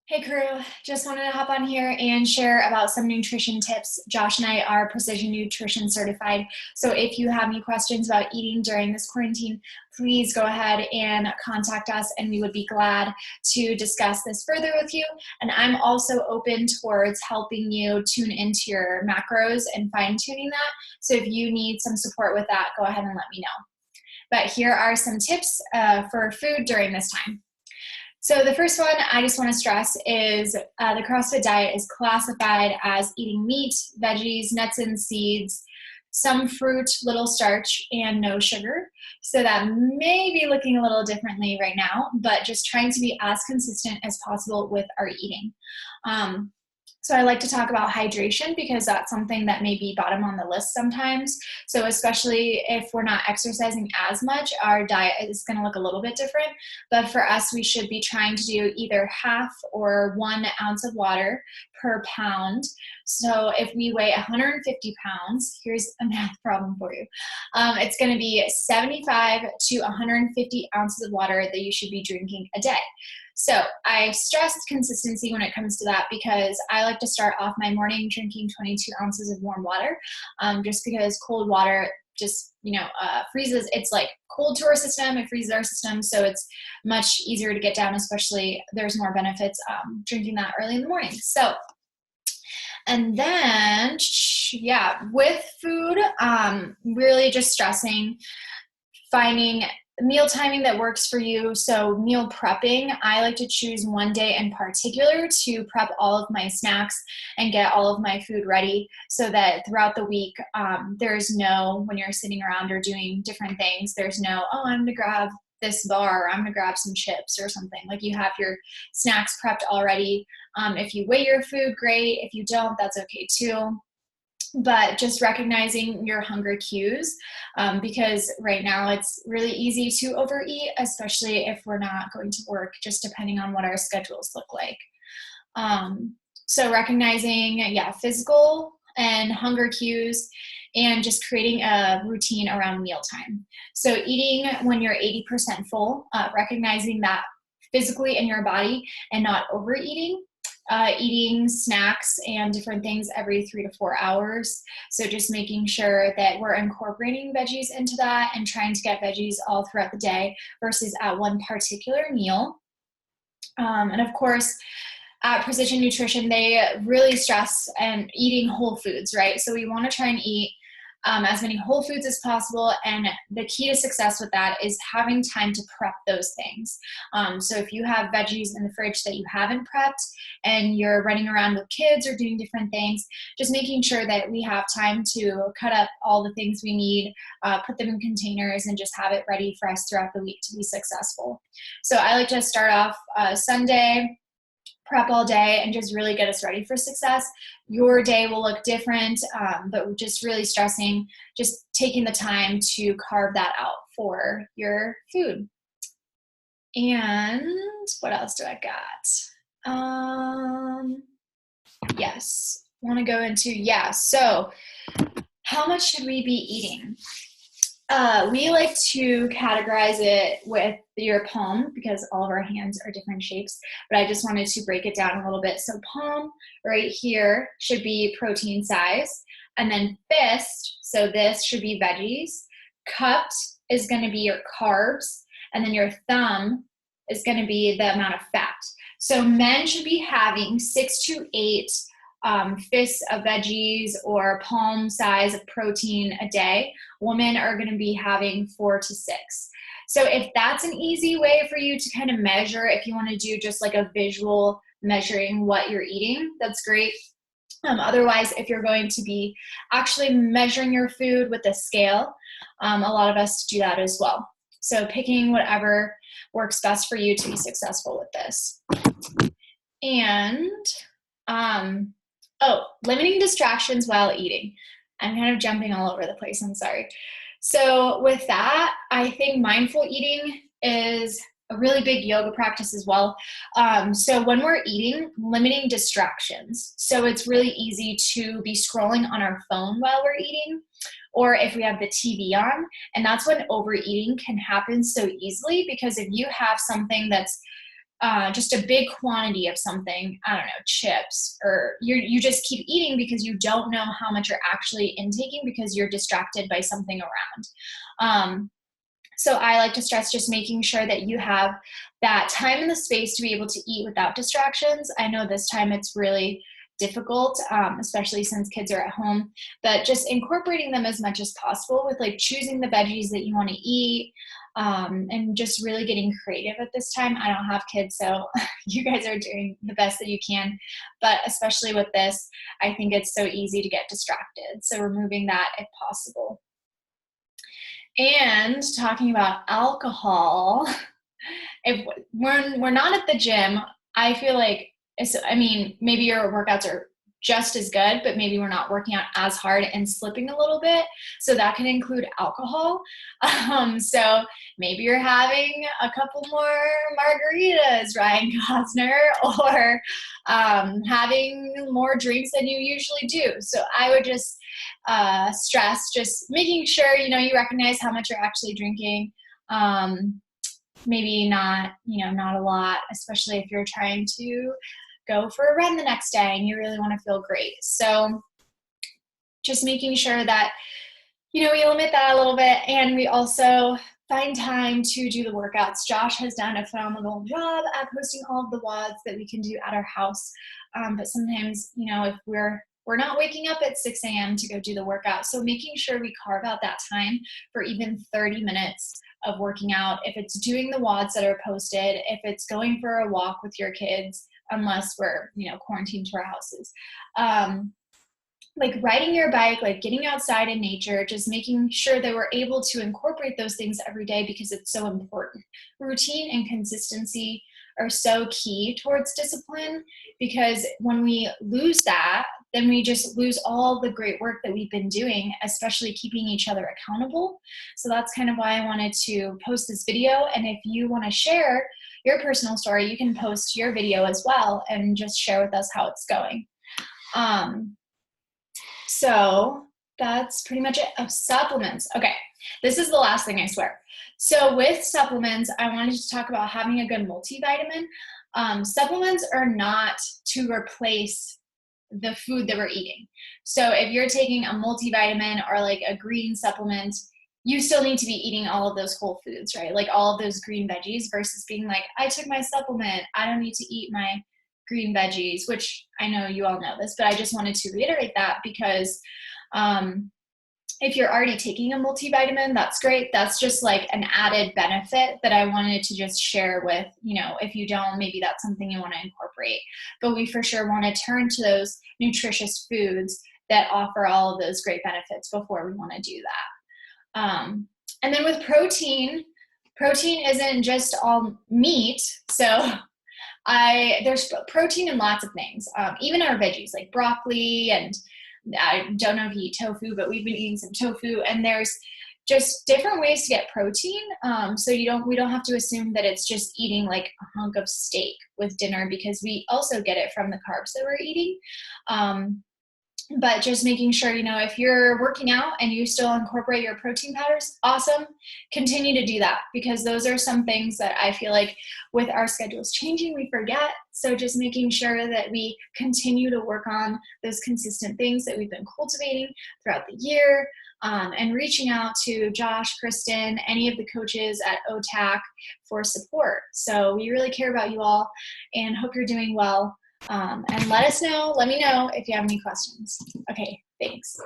Hey crew, just wanted to hop on here and share about some nutrition tips. Josh and I are precision nutrition certified. So if you have any questions about eating during this quarantine, please go ahead and contact us and we would be glad to discuss this further with you. And I'm also open towards helping you tune into your macros and fine tuning that. So if you need some support with that, go ahead and let me know. But here are some tips for food during this time. So the first one I just want to stress is the CrossFit diet is classified as eating meat, veggies, nuts and seeds, some fruit, little starch, and no sugar. So that may be looking a little differently right now, but just trying to be as consistent as possible with our eating. So I like to talk about hydration because that's something that may be bottom on the list sometimes. So especially if we're not exercising as much, our diet is going to look a little bit different. But for us, we should be trying to do either half or 1 ounce of water per pound. So if we weigh 150 pounds, here's a math problem for you. It's going to be 75 to 150 ounces of water that you should be drinking a day. So I stress consistency when it comes to that because I like to start off my morning drinking 22 ounces of warm water, just because cold water just, freezes. It's like cold to our system, it freezes our system, so it's much easier to get down, especially there's more benefits drinking that early in the morning. So, and then, with food, really just stressing finding meal timing that works for you. So meal prepping, I like to choose one day in particular to prep all of my snacks and get all of my food ready so that throughout the week, there's no, when you're sitting around or doing different things, there's no, oh, I'm gonna grab this bar, or I'm gonna grab some chips or something. Like you have your snacks prepped already. If you weigh your food, great. If you don't, that's okay too. But just recognizing your hunger cues, because right now it's really easy to overeat, especially if we're not going to work, just depending on what our schedules look like. So recognizing, physical and hunger cues, and just creating a routine around mealtime. So eating when you're 80% full, recognizing that physically in your body and not overeating. Eating snacks and different things every 3 to 4 hours. So just making sure that we're incorporating veggies into that and trying to get veggies all throughout the day versus at one particular meal. And of course, at Precision Nutrition, they really stress and eating whole foods, right? So we want to try and eat as many whole foods as possible. And the key to success with that is having time to prep those things. So if you have veggies in the fridge that you haven't prepped and you're running around with kids or doing different things, just making sure that we have time to cut up all the things we need, put them in containers, and just have it ready for us throughout the week to be successful. So I like to start off Sunday, prep all day, and just really get us ready for success. Your day will look different, but just really stressing, just taking the time to carve that out for your food. And what else do I got? Yes, want to go into, so how much should we be eating? We like to categorize it with your palm because all of our hands are different shapes, but I just wanted to break it down a little bit. So palm right here should be protein size, and then fist, so this should be veggies. Cupped is going to be your carbs, and then your thumb is going to be the amount of fat. So men should be having 6 to 8 fists of veggies or palm size of protein a day. Women are going to be having 4 to 6. So if that's an easy way for you to kind of measure, if you want to do just like a visual measuring what you're eating, that's great. Otherwise, if you're going to be actually measuring your food with a scale, a lot of us do that as well. So picking whatever works best for you to be successful with this. And limiting distractions while eating. I'm kind of jumping all over the place, I'm sorry. So with that, I think mindful eating is a really big yoga practice as well. So when we're eating, limiting distractions. So it's really easy to be scrolling on our phone while we're eating, or if we have the TV on, and that's when overeating can happen so easily, because if you have something that's just a big quantity of something, I don't know, chips, or you just keep eating because you don't know how much you're actually intaking because you're distracted by something around. So I like to stress just making sure that you have that time and the space to be able to eat without distractions. I know this time it's really difficult, especially since kids are at home, but just incorporating them as much as possible with like choosing the veggies that you want to eat, and just really getting creative at this time. I don't have kids, so you guys are doing the best that you can, but especially with this, I think it's so easy to get distracted. So removing that if possible. And talking about alcohol, if we're not at the gym, I feel like I mean, maybe your workouts are just as good, but maybe we're not working out as hard and slipping a little bit. So that can include alcohol. So maybe you're having a couple more margaritas, Ryan Gosner, or having more drinks than you usually do. So I would just stress just making sure, you recognize how much you're actually drinking. Maybe not, not a lot, especially if you're trying to go for a run the next day and you really want to feel great. So just making sure that, we limit that a little bit, and we also find time to do the workouts. Josh has done a phenomenal job at posting all of the WODs that we can do at our house. But sometimes, if we're not waking up at 6 a.m. to go do the workout. So making sure we carve out that time for even 30 minutes of working out. If it's doing the WODs that are posted, if it's going for a walk with your kids, unless we're, quarantined to our houses. Like riding your bike, like getting outside in nature, just making sure that we're able to incorporate those things every day because it's so important. Routine and consistency are so key towards discipline, because when we lose that, then we just lose all the great work that we've been doing, especially keeping each other accountable. So that's kind of why I wanted to post this video. And if you want to share your personal story, you can post your video as well and just share with us how it's going. So that's pretty much it. Oh, supplements. Okay, this is the last thing, I swear. So with supplements, I wanted to talk about having a good multivitamin. Supplements are not to replace the food that we're eating. So if you're taking a multivitamin or like a green supplement, you still need to be eating all of those whole foods, right? Like all of those green veggies, versus being like, I took my supplement, I don't need to eat my green veggies, which I know you all know this, but I just wanted to reiterate that because if you're already taking a multivitamin, that's great. That's just like an added benefit that I wanted to just share with, if you don't, maybe that's something you want to incorporate. But we for sure want to turn to those nutritious foods that offer all of those great benefits before we want to do that. And then with protein isn't just all meat. So there's protein in lots of things, even our veggies like broccoli, and I don't know if you eat tofu, but we've been eating some tofu, and there's just different ways to get protein. So we don't have to assume that it's just eating like a hunk of steak with dinner, because we also get it from the carbs that we're eating. But just making sure, if you're working out and you still incorporate your protein powders, awesome. Continue to do that, because those are some things that I feel like with our schedules changing, we forget. So just making sure that we continue to work on those consistent things that we've been cultivating throughout the year, and reaching out to Josh, Kristen, any of the coaches at OTAC for support. So we really care about you all and hope you're doing well. And let me know if you have any questions. Okay, thanks.